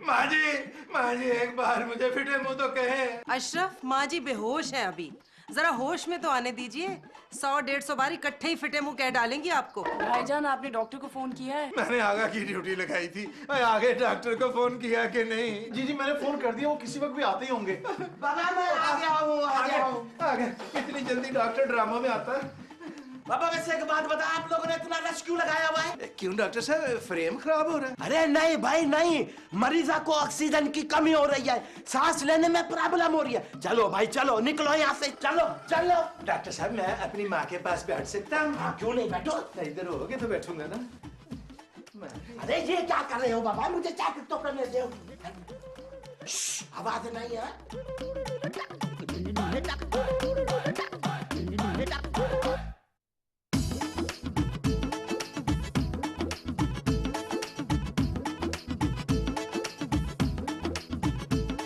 माँ जी एक बार मुझे फिटे मुंह तो कहे। अशरफ, माँ जी बेहोश है अभी, जरा होश में तो आने दीजिए। 100-150 बार इकट्ठे ही फिटे मुंह कह डालेंगे आपको। भाईजान, आपने डॉक्टर को फोन किया है? मैंने आगा की ड्यूटी लगाई थी, आगे डॉक्टर को फोन किया कि नहीं? जी मैंने फोन कर दिया, वो किसी वक्त भी आते ही होंगे। बाबा मैं आ गया हूँ। आगे इतनी जल्दी डॉक्टर ड्रामा में आता है? बाबा वैसे एक बात बता, आप लोगों ने इतना रश क्यों लगाया हुआ है? क्यों डॉक्टर साहब, फ्रेम खराब हो रहा है? अरे नहीं भाई नहीं, मरीजा को ऑक्सीजन की कमी हो रही है, सांस लेने में प्रॉब्लम हो रही है। चलो भाई चलो, निकलो यहाँ से, चलो चलो। डॉक्टर साहब मैं अपनी माँ के पास बैठ सकता हूँ? हाँ, क्यों नहीं, बैठो। इधर होगे तो बैठूंगा ना। अरे ये क्या कर रहे हो बाबा, मुझे चेक तो करने दो। आवाज नहीं है।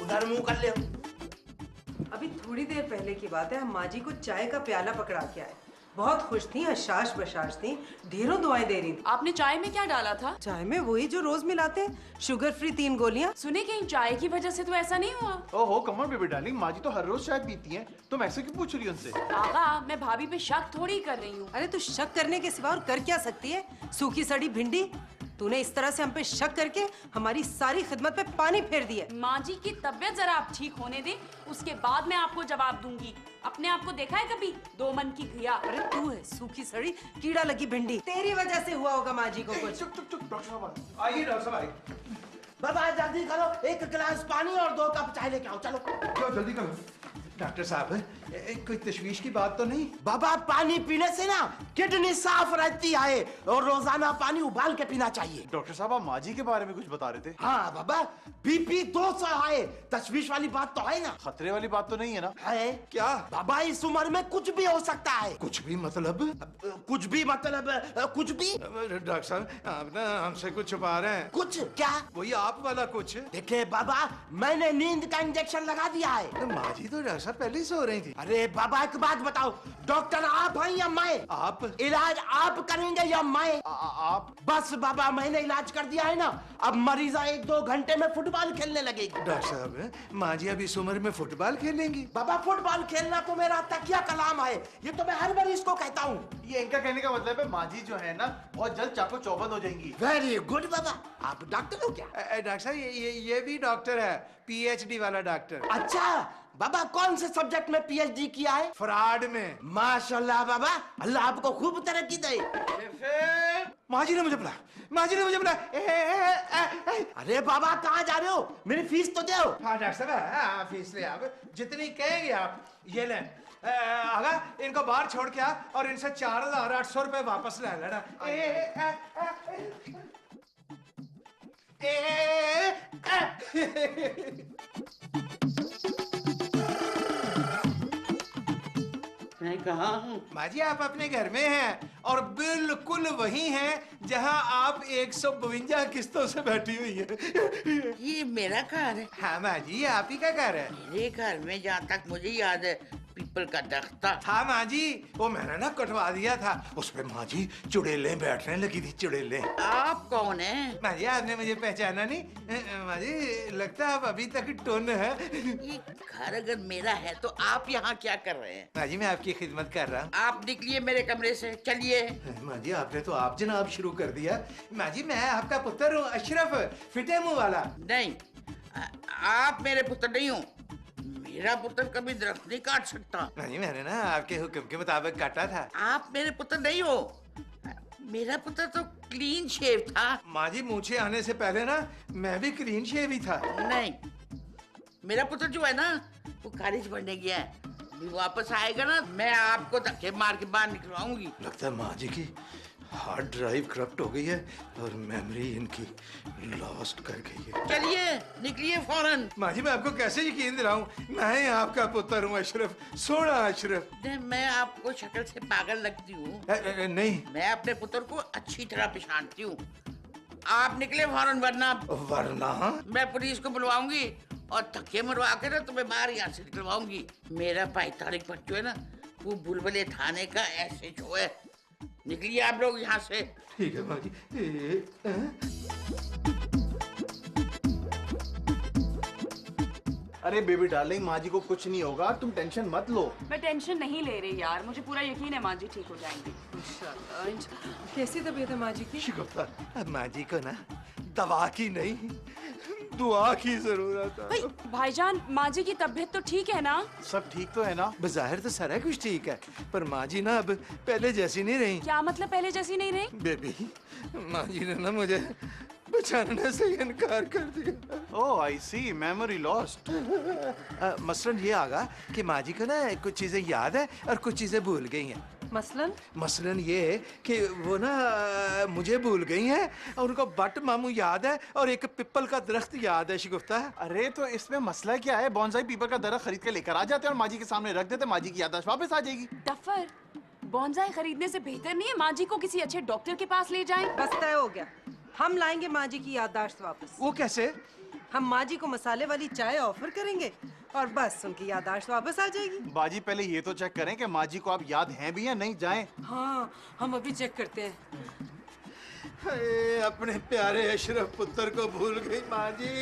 उधर मुंह कर ले। अभी थोड़ी देर पहले की बात है, हम माँ जी को चाय का प्याला पकड़ा के आए। बहुत खुश थी, हशाश बशाश थी, ढेरों दुआएं दे रही थी। आपने चाय में क्या डाला था? चाय में वही जो रोज मिलाते हैं, शुगर फ्री 3 गोलियां। सुने कहीं चाय की वजह से तो ऐसा नहीं हुआ? ओहो कमर बेबी डार्लिंग, माँ जी तो हर रोज चाय पीती हैं, तुम ऐसे क्यों पूछ रही हो उनसे? आगा, मैं भाभी पे शक थोड़ी कर रही हूँ। अरे तू शक करने के सिवा और कर क्या सकती है? सूखी सड़ी भिंडी। तूने इस तरह से हम पे शक करके हमारी सारी खिदमत पे पानी फेर दिया। माँ जी की तबीयत जरा आप ठीक होने दें, उसके बाद मैं आपको जवाब दूंगी। अपने आप को देखा है कभी? 2 मन की घिया। अरे तू है सूखी सड़ी कीड़ा लगी भिंडी, तेरी वजह से हुआ होगा माँ जी को कुछ। चुप चुप चुप, डॉक्टर साहब आइए डॉक्टर साहब आइए। बाबा जल्दी करो, 1 गिलास पानी और 2 कप चाय लेके आओ, चलो। क्यों जल्दी करो डॉक्टर साहब, कोई तशवीश की बात तो नहीं? बाबा पानी पीने से ना किडनी साफ रहती है और रोजाना पानी उबाल के पीना चाहिए। डॉक्टर साहब आप माँ जी के बारे में कुछ बता रहे थे? हाँ बाबा, बीपी 200 है, तशवीश वाली बात तो है ना? खतरे वाली बात तो नहीं है ना? है क्या? बाबा इस उम्र में कुछ भी हो सकता है। कुछ भी मतलब? कुछ भी मतलब कुछ भी। डॉक्टर साहब आप ना हमसे कुछ छुपा रहे हैं। कुछ क्या? वही आप वाला कुछ। देखिए बाबा, मैंने नींद का इंजेक्शन लगा दिया है। माँ जी तो डॉक्टर साहब पहले ही सो रही थी। अरे बाबा एक बात बताओ, डॉक्टर आप हैं या मैं? आप? इलाज आप करेंगे या मैं? आप? बस बाबा मैंने इलाज कर दिया है ना, अब मरीजा 1-2 घंटे में फुटबॉल खेलने लगेगी। डॉक्टर साहब माँ जी अब इस उम्र में फुटबॉल खेलेंगी? बाबा फुटबॉल खेलना तो मेरा तकिया कलाम है, ये तो मैं हर मरीज को कहता हूँ। ये इनका कहने का मतलब है माँ जी जो है ना बहुत जल्द चाको चौबंद हो जाएंगी। वेरी गुड बाबा, आप डॉक्टर हो क्या? डॉक्टर साहब ये भी डॉक्टर है, PhD वाला डॉक्टर। अच्छा बाबा, कौन से सब्जेक्ट में PhD किया है? फ्रॉड में। माशाल्लाह बाबा, अल्लाह आपको खूब तरक्की दे। माँ जी ने मुझे बुलाया, माँ जी ने मुझे बुलाया। अरे बाबा कहाँ जा रहे हो? मेरी फीस तो दो। हाँ डॉक्टर साहब, हाँ फीस ले आप, जितनी कहेंगे आप ये लें। आगा इनको बाहर छोड़ के आ और इनसे 4800 रुपए वापस ले लेना। मैं कहाँ हूँ? माँ जी आप अपने घर में हैं और बिल्कुल वही हैं जहाँ आप 152 किस्तों से बैठी हुई है। ये मेरा घर है। हाँ माँ जी ये आप ही का घर है। मेरे घर में जहाँ तक मुझे याद है पीपल का दरख्त था। हाँ माँ जी वो मैंने ना कटवा दिया था, उस पे माँ जी चुड़ैलें बैठने लगी थी, चुड़ैलें। आप कौन है? माँ जी आपने मुझे पहचाना नहीं? माँ जी लगता है आप अभी तक टोन है। ये घर अगर मेरा है तो आप यहाँ क्या कर रहे हैं? माँ जी मैं आपकी खिदमत कर रहा हूँ। आप निकलिए मेरे कमरे से, चलिए। माँ जी आपने तो आप जनाब शुरू कर दिया। माँ जी मैं आपका पुत्र हूँ अशरफ, फिटे मुंह वाला। नहीं, आप मेरे पुत्र नहीं हो। मेरा पुत्र कभी दरख्त नहीं काट सकता। माँ जी मैंने ना आपके हुक्म के मुताबिक काटा था। आप मेरे पुत्र नहीं हो। मेरा पुत्र तो क्लीन शेव था। माँ जी मूछे आने से पहले ना मैं भी क्लीन शेव ही था। नहीं, मेरा पुत्र जो है ना वो कॉलेज पढ़ने गया है, अभी वापस आएगा ना मैं आपको धक्के मार के बाहर निकलवाऊंगी। लगता है माँ जी की हार्ड ड्राइव करप्ट हो गई है और मेमोरी इनकी लॉस्ट कर गई है। चलिए निकलिए फौरन। माँ जी मैं आपको कैसे यकीन दिलाऊं, मैं ही आपका पुत्र हूँ अशरफ, सोना अशरफ। मैं आपको शक्ल से पागल लगती हूँ? नहीं, मैं अपने पुत्र को अच्छी तरह पहचानती हूँ। आप निकले फौरन वरना मैं पुलिस को बुलवाऊंगी और धक्के मरवा के ना तुम्हें बाहर यहाँ से निकलवाऊंगी। मेरा 5 तारीख पर जो है ना वो बुलबुले थाने का SHO है। निकलिए आप लोग यहाँ से। ठीक है माँ जी। अरे बेबी डार्लिंग, माँ जी को कुछ नहीं होगा, तुम टेंशन मत लो। मैं टेंशन नहीं ले रही यार, मुझे पूरा यकीन है माँ जी ठीक हो जाएंगी। इंशाल्लाह। कैसी तबीयत है माँ जी की? शिगुफ्ता, अब माँ जी को ना दवा की नहीं, दुआ की जरूरत है। भाईजान, माँ जी की तबीयत तो ठीक है ना? सब ठीक तो है ना? बज़ाहिर तो सारा कुछ ठीक है, पर माँ जी ना अब पहले जैसी नहीं रही। क्या मतलब पहले जैसी नहीं रही? बेबी, माँ जी ने ना मुझे पहचानने से इनकार कर दिया। ओह आई सी, मेमोरी लॉस्ट। मसलन ये आगा कि माँ जी को ना कुछ चीजें याद है और कुछ चीजें भूल गई हैं। मसलन ये है कि वो ना मुझे भूल गई हैं और उनको बट मामू याद है और एक पिपल का दरख्त याद है। शिगुफ्ता, अरे तो इसमें मसला क्या है? बॉन्साई पीपल का दरख्त खरीद के लेकर आ जाते हैं और माँ जी के सामने रख देते, माँ जी की याददाश्त वापस आ जाएगी। डफर, बॉन्साई खरीदने से बेहतर नहीं है माँ जी को किसी अच्छे डॉक्टर के पास ले जाएं? बस तय हो गया, हम लाएंगे माँ जी की याददाश्त वापस। वो कैसे? हम माँ जी को मसाले वाली चाय ऑफर करेंगे और बस उनकी याददाश्त वापस आ जाएगी। बाजी पहले ये तो चेक करें कि माँ जी को आप याद हैं भी या नहीं। जाएं। हाँ, हम अभी चेक करते हैं। अपने प्यारे अशरफ पुत्र को भूल गई माँ जी।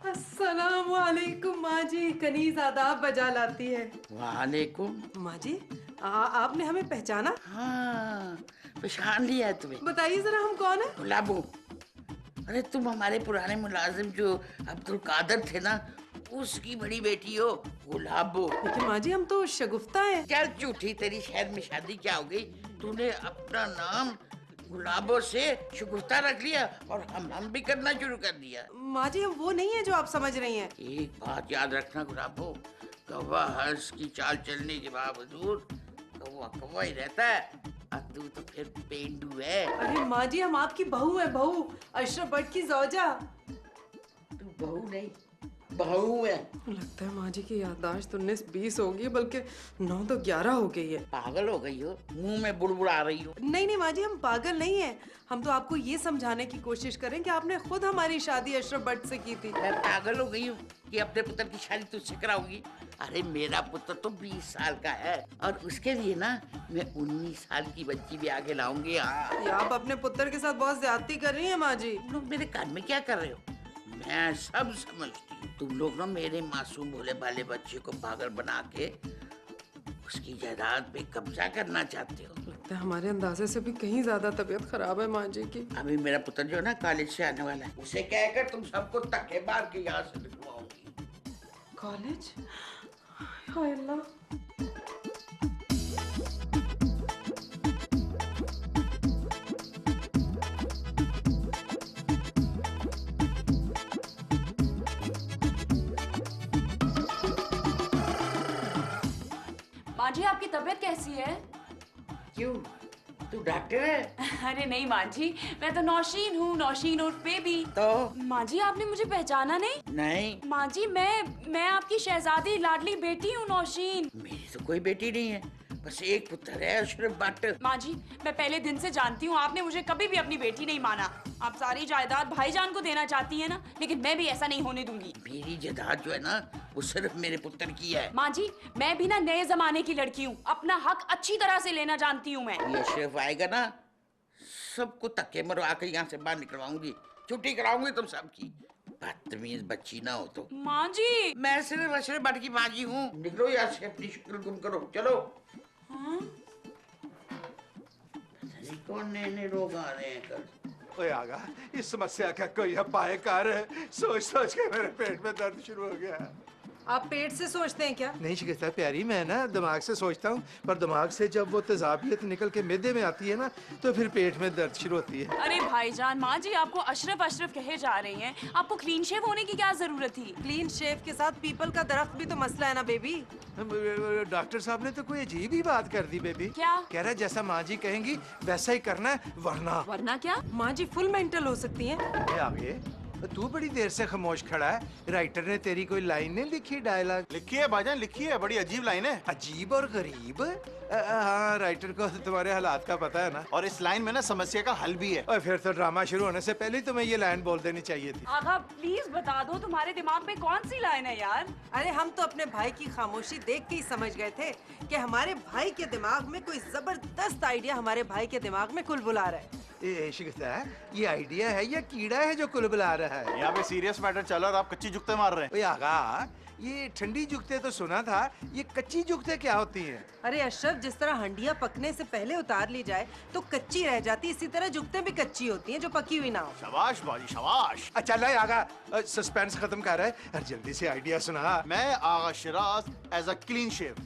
अस्सलाम वालेकुम माँ जी, कनीज आदाब बजा लाती है। वालेकुम। माँ जी, आपने हमें पहचाना? हाँ, पहचान लिया है तुम्हें। बताइए जरा हम कौन है? गुलाबो, अरे तुम हमारे पुराने मुलाजिम जो अब्दुल कादर थे ना, उसकी बड़ी बेटी हो, गुलाबो। लेकिन माँ जी हम तो शगुफ्ता हैं। चल झूठी, तेरी शहर में शादी क्या हो गई? तूने अपना नाम गुलाबो से शगुफ्ता रख लिया और हम भी करना शुरू कर दिया। माँ जी हम वो नहीं है जो आप समझ रही हैं। एक बात याद रखना गुलाबो, कौवा हंस की चाल चलने के बावजूद कौवा कौवा ही रहता है, और तू तो फिर पेंडू है। अरे माँ जी हम आपकी बहू है, बहू, अशरफ भट्ट की ज़ौजा। तू बहू नहीं, बहू है। लगता है माँ जी की याददाश्त 19-20 होगी, बल्कि 9 तो 11 हो गई है। पागल हो गई हो, मुंह में बुड़बुड़ा रही हो। नहीं नहीं माँ जी, हम पागल नहीं हैं। हम तो आपको ये समझाने की कोशिश करें कि आपने खुद हमारी शादी अशरफ भट्ट से की थी। मैं पागल हो गई हूँ कि अपने पुत्र की शादी तुझसे कराऊंगी? अरे मेरा पुत्र तो 20 साल का है और उसके लिए ना मैं 19 साल की बच्ची भी आगे लाऊंगी। हाँ, ये आप अपने पुत्र के साथ बहुत ज्यादती कर रही हैं माँ जी। तुम लोग मेरे कान में क्या कर रहे हो? मैं सब समझती हूँ। तुम लोग ना मेरे मासूम भोले भाले बच्चे को पागल बना के उसकी जायदाद पे कब्जा करना चाहते हो। लगता है हमारे अंदाजे से भी कहीं ज्यादा तबीयत खराब है माँ जी की। अभी मेरा पुत्र जो है ना कॉलेज से आने वाला है, उसे कहकर तुम सबको धक्के मार के यहाँ से निकलवाऊंगी। कॉलेज? हाय अल्लाह। माँ जी आपकी तबीयत कैसी है? क्यों, तू डॉक्टर है? अरे नहीं माँ जी, मैं तो नौशीन हूँ, नौशीन उर्फ बेबी। तो माँ जी आपने मुझे पहचाना नहीं? नहीं, माँ जी मैं आपकी शहजादी लाडली बेटी हूँ नौशीन। मेरी तो कोई बेटी नहीं है, बस एक पुत्र है अशरफ भट्ट। माँ जी मैं पहले दिन से जानती हूँ आपने मुझे कभी भी अपनी बेटी नहीं माना। आप सारी जायदाद भाईजान को देना चाहती है ना, लेकिन मैं भी ऐसा नहीं होने दूंगी। मेरी जायदाद जो है ना वो सिर्फ मेरे पुत्र की है। माँ जी मैं भी ना नए जमाने की लड़की हूँ, अपना हक अच्छी तरह से लेना जानती हूँ मैं। ये अशरफ आएगा ना, सबको धक्के मरवा कर यहाँ से बाहर निकलवाऊंगी, छुट्टी कराऊंगी तुम सबकी। बदतमीज बच्ची ना हो तो। माँ जी मैं सिर्फ अशरफ भट्ट की माँ जी हूँ। निकलो यहाँ से, अपनी शक्ल गुम करो, चलो। हाँ? पता नहीं कौन नए नए लोग आ रहे हैं कल। ओए आगा, इस समस्या का कोई उपाय कर। सोच सोच के मेरे पेट में दर्द शुरू हो गया। आप पेट से सोचते हैं क्या? नहीं शिकता प्यारी, मैं ना दिमाग से सोचता हूँ, पर दिमाग से जब वो तेजाबियत निकल के मैदे में आती है ना तो फिर पेट में दर्द शुरू होती है। अरे भाईजान, माँ जी आपको अशरफ अशरफ कहे जा रही हैं, आपको क्लीन शेव होने की क्या जरूरत थी? क्लीन शेव के साथ पीपल का दरख्त भी तो मसला है ना बेबी। डॉक्टर साहब ने तो कोई अजीब ही बात कर दी बेबी। क्या? कह रहा है जैसा माँ जी कहेंगी वैसा ही करना है, वरना क्या? माँ जी फुल मेंटल हो सकती हैं। आगे तू बड़ी देर से खामोश खड़ा है, राइटर ने तेरी कोई लाइन नहीं लिखी? डायलॉग लिखी है भाईजान, लिखी है, बड़ी अजीब लाइन है। अजीब और गरीब? हाँ, राइटर को तुम्हारे हालात का पता है ना। और इस लाइन में ना समस्या का हल भी है। और फिर तो ड्रामा शुरू होने से पहले ही तुम्हें ये लाइन बोल देनी चाहिए थी। आगा प्लीज बता दो तुम्हारे दिमाग में कौन सी लाइन है यार? अरे हम तो अपने भाई की खामोशी देख के ही समझ गए थे कि हमारे भाई के दिमाग में कोई जबरदस्त आइडिया हमारे भाई के दिमाग में कुलबुला रहा है। ये शिकता है, ये आइडिया है या कीड़ा है जो कुलबुला रहा है? यहाँ पे सीरियस मैटर चल रहा है और आप कच्ची जुगते मार रहे हैं। ओए आगा, ये ठंडी जुगते तो सुना था, ये कच्ची जुगते क्या होती हैं? अरे अशरफ, जिस तरह हंडिया पकने से पहले उतार ली जाए तो कच्ची रह जाती, इसी तरह जुगते भी कच्ची होती हैं जो पकी हुई ना हो। शाबाश बाजी शाबाश। अच्छा ले आगा, सस्पेंस खत्म कर रहा है और जल्दी से आइडिया सुना। मैं Agha Shiraz as a clean shave.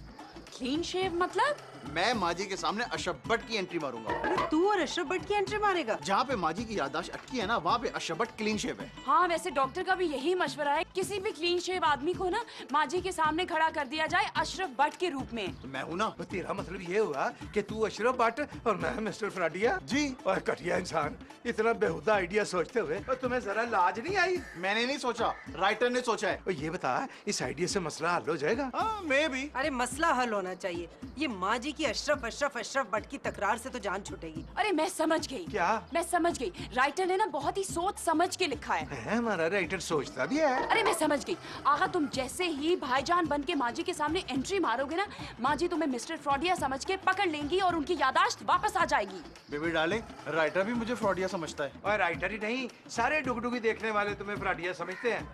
Clean shave मतलब? मैं माजी के सामने अशरफ भट्ट की एंट्री मारूंगा। अरे तू और अशरफ भट्ट की एंट्री मारेगा? जहाँ पे माजी की याददाश्त अटकी है ना, वहाँ पे अशरफ भट्ट क्लीन शेव है। हाँ, वैसे डॉक्टर का भी यही मशवरा है, किसी भी क्लीन शेव आदमी को ना माजी के सामने खड़ा कर दिया जाए अशरफ भट्ट के रूप में। तो मैं हूँ ना। तो तेरा मतलब ये हुआ कि तू अशरफ भट्ट और मैं मिस्टर फ्राडिया? जी। और घटिया इंसान, इतना बेहुदा आइडिया सोचते हुए और तुम्हें जरा लाज नहीं आई? मैंने नहीं सोचा, राइटर ने सोचा है। और ये बता, इस आइडिया से मसला हल हो जाएगा? हाँ, मैं भी। अरे मसला हल होना चाहिए। ये माँ जी की अशरफ अशरफ अशरफ भट्ट की तकरार से तो जान छूटेगी। अरे मैं समझ गई। क्या? मैं समझ गई, राइटर ने ना बहुत ही सोच समझ के लिखा है। हमारा राइटर सोचता भी है। अरे मैं समझ गई आगा, तुम जैसे ही भाईजान बन के माजी के सामने एंट्री मारोगे ना, माजी तुम्हें मिस्टर फ्रॉडिया समझ के पकड़ लेंगी और उनकी यादाश्त वापस आ जाएगी। बेबी डार्लिंग, राइटर भी मुझे फ्रॉडिया समझता है। और राइटर ही नहीं, सारे डुगडुगी देखने वाले तुम्हें फ्राडिया समझते हैं।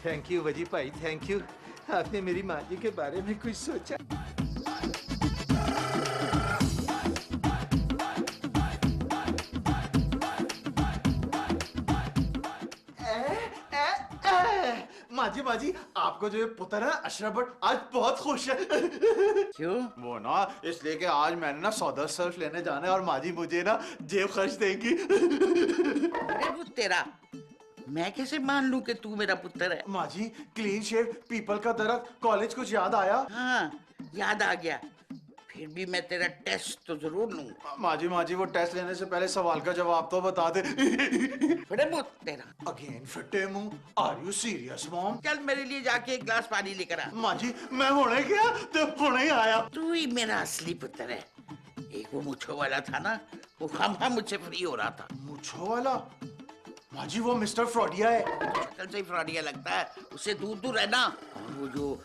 थैंक यू वजी भाई, थैंक यू। आपने मेरी माँ जी के बारे में कुछ सोचा। माजी माजी, आपको जो ये पुत्र है अशरफ भट्ट आज बहुत खुश है। क्यों? वो ना इसलिए कि आज मैंने ना सौदा सर्फ लेने जाना है और माजी मुझे ना जेब खर्च देंगी। अरे वो तेरा, मैं कैसे मान लूं कि तू मेरा पुत्र है? माजी, क्लीन शेव, पीपल का दरख्त, कॉलेज कुछ याद आया? हाँ, याद आ गया। फिर भी मैं तेरा टेस्ट तो जरूर लूंगा। माजी माजी, वो टेस्ट लेने से पहले सवाल का जवाब तो बता दे। अरे वो तेरा, अगेन फटे मुंह, आर यू सीरियस मॉम? चल मेरे लिए जाके एक गिलास पानी लेकर आ। माजी, मैं होने गया तो होने ही आया। तू ही मेरा असली पुत्र है। एक वो मुछो वाला था ना, वो खामखा मुझसे फ्री हो रहा था। मुझो वाला? माजी, वो मिस्टर फ्रॉडिया है। शक्ल से ही फ्रॉडिया लगता है, उससे दूर दूर रहना। और वो जो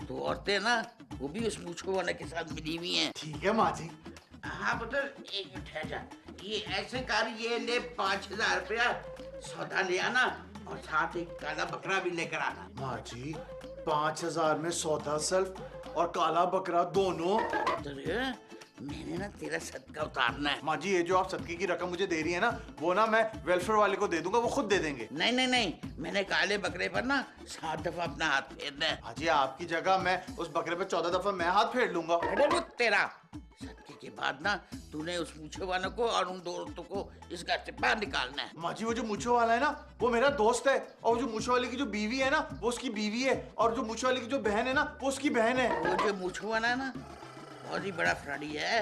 दो औरतें ना, वो भी उस मुछो वाले के साथ मिली हुई हैं। ठीक है माजी। हाँ पुत्र, एक मिनट ठहर जा। ये ऐसे कर, ये ले 5000 रुपया सौदा ले आना और साथ एक काला बकरा भी लेकर आना। माजी, 5000 में सौदा सल्फ और काला बकरा दोनों? अरे, मैंने ना तेरा सदका उतारना है। माजी, ये जो आप सदके की रकम मुझे दे रही है ना, वो ना मैं वेलफेयर वाले को दे दूंगा, वो खुद दे देंगे। नहीं नहीं नहीं, मैंने काले बकरे पर ना 7 दफा अपना हाथ फेरना है। माजी, आपकी जगह मैं उस बकरे पे 14 दफा मैं हाथ फेर लूंगा। अरे वो तेरा, सदके के बाद ना तूने उस मूछे वालों को और उन दो औरतों को इस घर से बाहर निकालना है। माजी, वो जो मूछो वाला है ना, वो मेरा दोस्त है, और जो मूछो वाले की जो बीवी है ना, वो उसकी बीवी है, और जो मूछो वाले की जो बहन है ना, वो उसकी बहन है। वो जो मूछो वाला है ना, बहुत ही बड़ा फ्रॉडी है।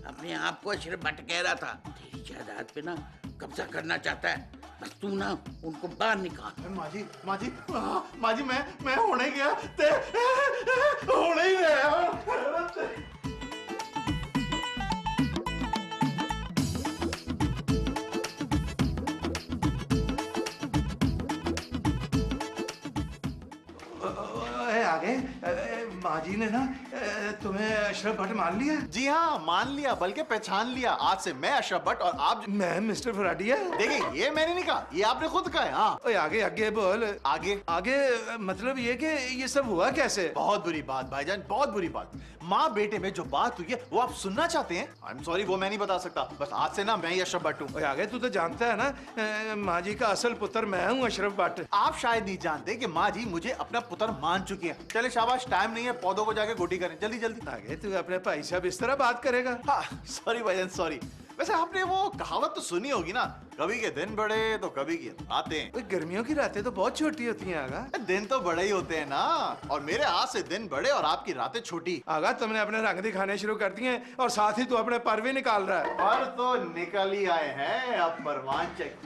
अपने आप को अशरफ भट्ट कह रहा था, तेरी जायदाद पे ना कब्जा करना चाहता है। बस तू ना उनको बाहर निकाल। माजी माजी, माजी, मैं होने गया ते होने ही गया। आगे माजी ने ना तुम्हें अशरफ भट्ट मान लिया? जी हाँ, मान लिया, बल्कि पहचान लिया। आज से मैं अशरफ भट्ट और आप मैं मिस्टर फ्राडिया। देखिए, ये मैंने नहीं कहा, ये आपने खुद कहा है। हाँ, ओए आगे आगे बोल। आगे आगे मतलब ये कि ये सब हुआ कैसे? बहुत बुरी बात भाईजान, बहुत बुरी बात। माँ बेटे में जो बात हुई है वो आप सुनना चाहते हैं? आई एम सॉरी, वो मैं नहीं बता सकता। बस आज से ना मैं ही अशरफ भट्ट हूँ। ओए आगे तू तो जानता है ना, माँ जी का असल पुत्र मैं हूँ, अशरफ भट्ट। आप शायद नहीं जानते कि माँ जी मुझे अपना पुत्र मान चुकी है। चले शाबाश, टाइम नहीं है, पौधों को जाके गोटी करें, जल्दी जल्दी। आगे तू अपने भाई साहब इस तरह बात करेगा? हाँ, सॉरी भाईजान, सॉरी। वैसे आपने वो कहावत तो सुनी होगी ना, कभी के दिन बड़े तो कभी की रातें। ओए गर्मियों की रातें तो बहुत छोटी होती हैं आगा। दिन तो बड़े ही होते हैं ना, और मेरे हाथ से दिन बड़े और आपकी रातें छोटी। आगा तुमने अपने रंग दिखाने शुरू कर दिए हैं और साथ ही तू अपने पर भी निकाल रहा है। पर तो निकल ही आए हैं, अब परवान चेक।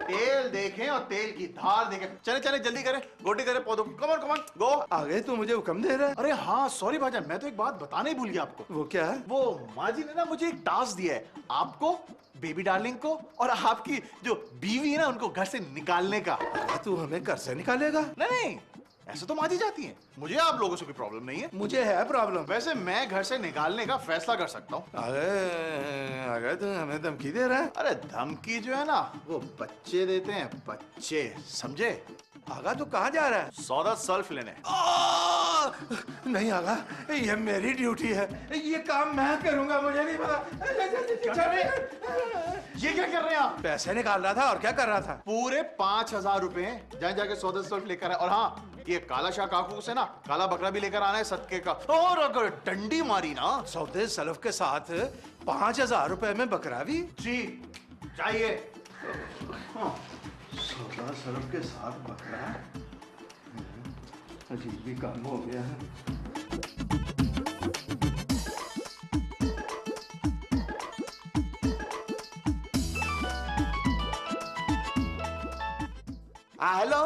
तेल देखें और तेल की धार देखें। चले चले जल्दी करें, गोटी करें पौधों को। Come on go. आगे तू मुझे हुक्म दे रहा है? अरे हाँ, सॉरी भाईजान, मैं तो एक बात बताने ही भूल गया आपको। वो क्या है? वो माँ जी ने ना मुझे एक टास्क दिया है, आपको, बेबी डार्लिंग को और आपकी जो बीवी है ना, उनको घर से निकालने का। तू हमें घर से निकालेगा? नहीं, ऐसे तो माजी जाती हैं। मुझे आप लोगों से कोई प्रॉब्लम नहीं है। मुझे है प्रॉब्लम। वैसे मैं घर से निकालने का फैसला कर सकता हूँ। अरे तू हमें धमकी दे रहा है? अरे धमकी जो है ना वो बच्चे देते हैं, बच्चे, समझे? आगा तू कहाँ जा रहा है? सौदा सल्फ लेने। नहीं आगा, ये मेरी ड्यूटी है, ये काम मैं करूंगा, मुझे नहीं पता। ये क्या कर रहे हैं आप? पैसे निकाल रहा था और क्या कर रहा था? पूरे 5,000 रुपए जाके सौदा सल्फ लेकर आए। और हाँ, ये काला शाह काकू से ना काला बकरा भी लेकर आना है सदके का। और अगर डंडी मारी ना सौदे सल्फ के साथ 5,000 रुपए में बकरा भी? जी चाहिए। सौदा सल्फ के साथ बकरा, अजीब भी काम हो गया है। हेलो।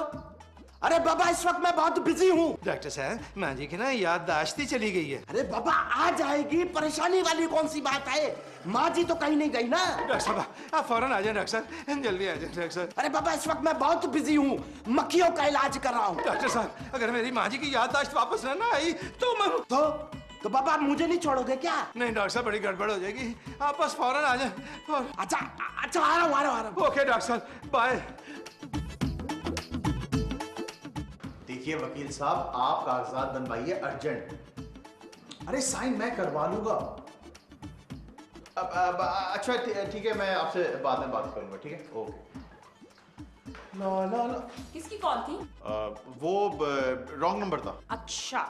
अरे बाबा इस वक्त मैं बहुत बिजी हूँ। डॉक्टर साहब, माँ जी की ना याददाश्त ही चली गई है। अरे बाबा आ जाएगी, परेशानी वाली कौन सी बात है? माँ जी तो कहीं नहीं गई ना। डॉक्टर साहब आप फौरन आ जाए। डॉक्टर साहब जल्दी आ जाए। डॉक्टर साहब। अरे बाबा इस वक्त मैं बहुत बिजी हूँ, मक्खियों का इलाज कर रहा हूँ। डॉक्टर साहब अगर मेरी माँ जी की याददाश्त वापस ना आई तो मैं तो बाबा आप मुझे नहीं छोड़ोगे क्या? नहीं डॉक्टर साहब, बड़ी गड़बड़ हो जाएगी, आप बस फौरन आ जाए। अच्छा आ रहा हूँ। ओके डॉक्टर साहब, बाय। देखिए वकील साहब, आप कागजात बनवाइए अर्जेंट। अरे साइन मैं करवा लूंगा। अच्छा ठीक है, मैं आपसे बाद में बात करूंगा, ठीक है? ओके। ला किसकी कॉल थी? वो रॉन्ग नंबर था। अच्छा,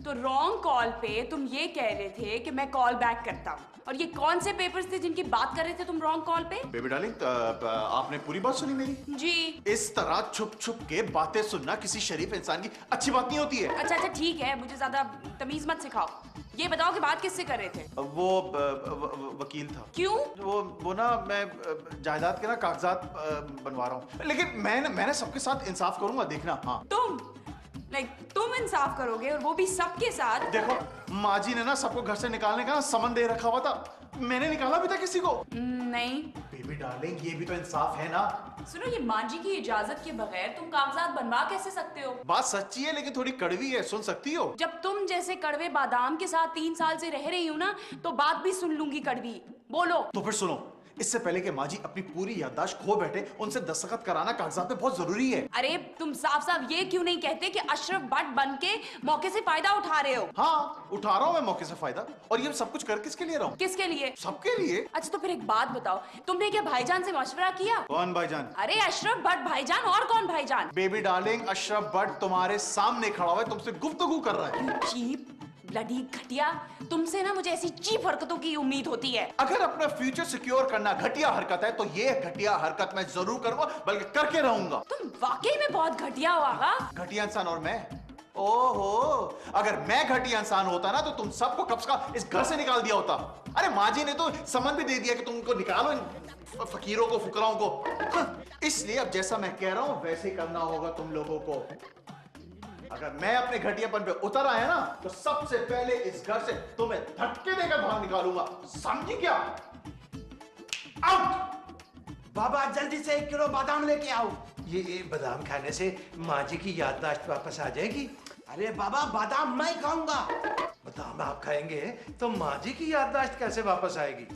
तो रॉन्ग कॉल पे तुम ये कह रहे थे कि मैं कॉल बैक करता हूँ, और ये कौन से पेपर्स थे जिनकी बात कर रहे थे तुम रॉन्ग कॉल पे? बेबी डार्लिंग, आपने पूरी बात सुनी मेरी? जी। इस तरह छुप छुप के बातें सुनना किसी शरीफ इंसान की अच्छी बात नहीं होती है। अच्छा ठीक है, मुझे ज्यादा तमीज मत सिखाओ। ये बताओ कि बात किससे कर रहे थे? वो वकील था। क्यों? वो ना मैं जायदाद के ना कागजात बनवा रहा हूँ, लेकिन मैंने सबके साथ इंसाफ करूंगा, देखना। हाँ तुम इंसाफ करोगे, और वो भी सबके साथ? देखो, माँ जी ने ना सबको घर से निकालने का ना समन दे रखा हुआ था, मैंने निकाला भी था किसी को? नहीं बेबी डार्लिंग, ये भी तो इंसाफ है ना। सुनो, ये माँ जी की इजाजत के बगैर तुम कागजात बनवा कैसे सकते हो? बात सच्ची है लेकिन थोड़ी कड़वी है, सुन सकती हो? जब तुम जैसे कड़वे बादाम के साथ 3 साल से रह रही हूँ ना, तो बात भी सुन लूंगी कड़वी। बोलो। तो फिर सुनो, इससे पहले कि माँ जी अपनी पूरी याददाश्त खो बैठे, उनसे दस्तखत कराना कागजात पे बहुत जरूरी है। अरे तुम साफ साफ ये क्यों नहीं कहते कि अशरफ भट्ट बन के मौके से फायदा उठा रहे हो? हाँ, उठा रहा हूँ मैं मौके से फायदा, और ये सब कुछ कर किसके लिए रहा हूँ? किसके लिए? सबके लिए। अच्छा तो फिर एक बात बताओ, तुमने क्या भाईजान से मशवरा किया? कौन भाईजान? अरे अशरफ भट्ट भाईजान, और कौन भाईजान? बेबी डार्लिंग, अशरफ भट्ट तुम्हारे सामने खड़ा हुआ है, तुमसे गुफ्तगू कर रहा है। चीप, ब्लडी घटिया, तुमसे ना मुझे ऐसी चीप हरकतों की उम्मीद होती है। अगर अपना फ्यूचर सिक्योर करना घटिया हरकत है तो ये घटिया हरकत मैं जरूर करूंगा, बल्कि करके रहूंगा। तुम वाकई में बहुत घटिया हो आगा। घटिया इंसान और मैं? ओहो, अगर मैं घटिया इंसान होता ना तो तुम सबको कब का इस घर से निकाल दिया होता। अरे माँ जी ने तो समन भी दे दिया कि तुम उनको निकालो, इन फकीरों को, फुकराओं को। इसलिए अब जैसा मैं कह रहा हूं वैसे ही करना होगा तुम लोगों को। अगर मैं अपने घटियापन पे उतर आया ना तो सबसे पहले इस घर से तुम्हें धक्के देकर बाहर निकालूंगा, समझी क्या? आउट! बाबा जल्दी से 1 किलो बादाम लेके आओ। ये बादाम खाने से माँ जी की याददाश्त वापस आ जाएगी? अरे बाबा बादाम मैं खाऊंगा। बादाम आप खाएंगे तो माँ जी की याददाश्त कैसे वापस आएगी?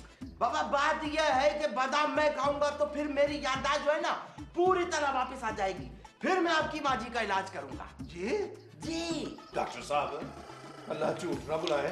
बाबा बात यह है कि बादाम मैं खाऊंगा तो फिर मेरी याददाश्त जो है ना पूरी तरह वापस आ जाएगी, फिर मैं आपकी माँ जी का इलाज करूंगा। जी डॉक्टर साहब, अल्लाह झूठ ना बुलाए,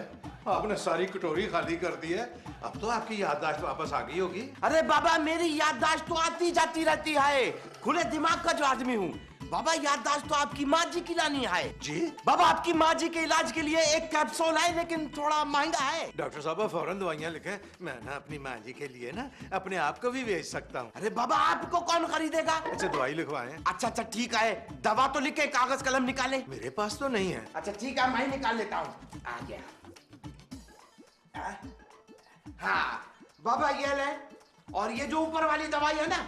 आपने सारी कटोरी खाली कर दी है, अब तो आपकी याददाश्त वापस आ गई होगी। अरे बाबा मेरी याददाश्त तो आती जाती रहती है, खुले दिमाग का जो आदमी हूँ। बाबा याददाश्त तो आपकी माँ जी की लानी है। जी बाबा आपकी माँ जी के इलाज के लिए एक कैप्सूल है, लेकिन थोड़ा महंगा है। डॉक्टर साहब फौरन दवाइयाँ लिखें, मैं ना अपनी माँ जी के लिए ना अपने आप को भी बेच सकता हूँ। अरे बाबा आपको कौन खरीदेगा? अच्छा दवाई लिखवाएं। अच्छा ठीक है, दवा तो लिखे, कागज कलम निकाले। मेरे पास तो नहीं है। अच्छा ठीक है, मैं निकाल लेता हूँ। आ गया। हाँ बाबा ये ले, और ये जो ऊपर वाली दवाई है ना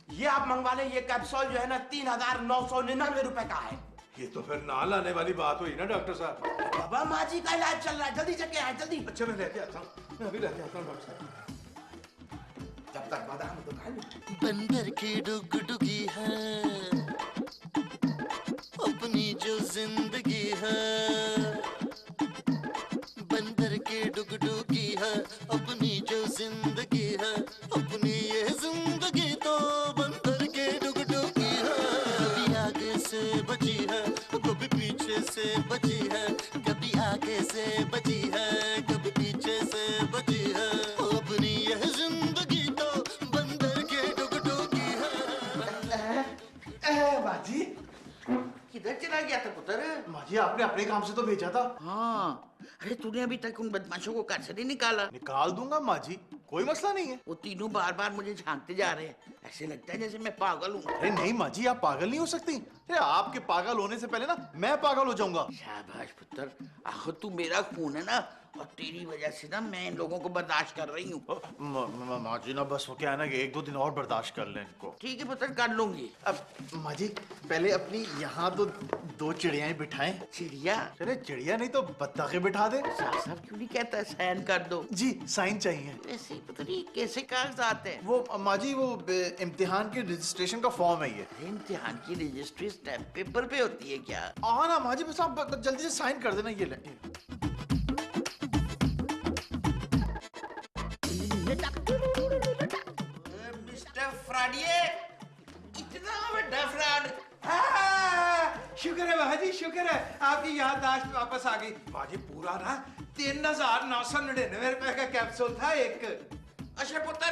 ये आप मंगवा लें। ये कैप्सूल जो है ना 3,999 रुपए का है। ये तो फिर ना लाने वाली बात हुई ना डॉक्टर साहब। बाबा माँ जी का इलाज चल रहा है, जल्दी चके आए जल्दी। अच्छा मैं लेके आता हूँ, मैं अभी लेके आता हूँ डॉक्टर साहब। जब तक बादाम तो खा लो। बंदर की डुगडुगी है, अपनी जो जिंदगी है बंदर की डुगडुगी है, अपनी जो जिंदगी है, अपनी ये जिंदगी तो बंदर के डुगडुगी है। कभी आगे से बची है, कभी पीछे से बची है, कभी आगे से बची है, कभी पीछे से बची है, अपनी ये जिंदगी तो बंदर के डुगडुगी है। माजी किधर चला गया था पुत्र? माजी आपने अपने काम से तो भेजा था। हाँ, अरे तूने अभी तक उन बदमाशों को घर से नहीं निकाला? निकाल दूंगा माजी, कोई मसला नहीं है। वो तीनों बार बार मुझे झांकते जा रहे हैं, ऐसे लगता है जैसे मैं पागल हूँ। अरे नहीं माजी, आप पागल नहीं हो सकती। अरे आपके पागल होने से पहले ना मैं पागल हो जाऊंगा। शाबाश पुत्र, आखिर तू मेरा खून है ना, और तेरी वजह से ना मैं इन लोगों को बर्दाश्त कर रही हूँ। माजी ना बस वो क्या है ना कि 1-2 दिन और बर्दाश्त कर लें इनको। ठीक है पुत्र, कर लूंगी। अब माजी पहले अपनी यहाँ तो 2 चिड़ियाएं बिठाएं। चिड़िया? चले चिड़िया नहीं तो बत्तखें बिठा दे। साहब साहब क्यों नहीं कहता, साइन कर दो। जी साइन चाहिए। ऐसे पता नहीं कैसे कागजात है। वो माजी वो इम्तिहान के रजिस्ट्रेशन का फॉर्म है ये। इम्तिहान की रजिस्ट्री स्टैम्प पेपर पे होती है क्या? हाँ ना माजी, बस आप जल्दी से साइन कर देना। ये ले। मिस्टर फ्रॉडिये, इतना बड़ा फ्रॉड। शुक्र है महाजी, शुक्र है आपकी याददाश्त वापस आ गई। महाजी पूरा ना 3,999 रुपए का कैप्सूल था एक। अच्छा पुत्र,